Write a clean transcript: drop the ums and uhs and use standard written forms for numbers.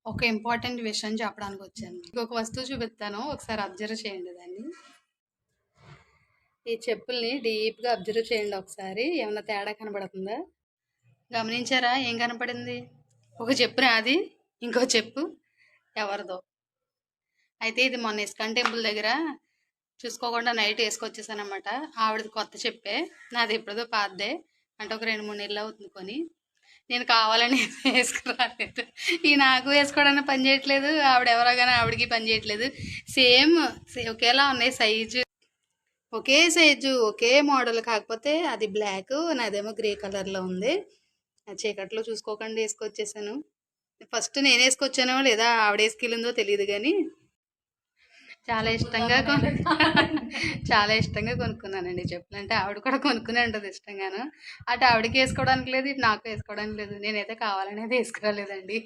ఒక ఇంపార్టెంట్ విషయం చెప్పడానికి వచ్చాను. ఇంకొక వస్తువు చూపిస్తాను, ఒకసారి అబ్జర్వ్ చేయండి దాన్ని. ఈ చెప్పుల్ని డీప్గా అబ్జర్వ్ చేయండి ఒకసారి. ఏమన్నా తేడా కనబడుతుందా? గమనించారా? ఏం కనపడింది? ఒక చెప్పు నాది, ఇంకో చెప్పు ఎవరిదో. అయితే ఇది మొన్న ఇస్కాన్ టెంపుల్ దగ్గర చూసుకోకుండా నైట్ వేసుకొచ్చేసానమాట. ఆవిడది కొత్త చెప్పే, నాది ఎప్పుడుదో పాతదే. అంటే ఒక 2-3 నెలలు అవుతుంది కొని. నేను కావాలని వేసుకురాలేదు. ఈ నాకు వేసుకోవడానికి పని చేయట్లేదు, ఆవిడ ఎవరో కానీ ఆవిడకి పని చేయట్లేదు. సేమ్ ఒకేలా ఉన్నాయి సైజు, ఒకే సైజు ఒకే మోడల్. కాకపోతే అది బ్లాక్, నాదేమో గ్రే కలర్లో ఉంది. చీకట్లో చూసుకోకుండా వేసుకొచ్చేసాను. ఫస్ట్ నేను వేసుకొచ్చానో లేదా ఆవిడ వేసుకెళ్ళిందో తెలియదు కానీ చాలా ఇష్టంగా చాలా ఇష్టంగా కొనుక్కున్నానండి చెప్పులు. అంటే ఆవిడ కూడా కొనుక్కునే ఉంటుంది ఇష్టంగాను. అటు ఆవిడకి వేసుకోవడానికి లేదు, ఇటు నాకు వేసుకోవడానికి లేదు. నేనైతే కావాలనేది వేసుకోలేదండి.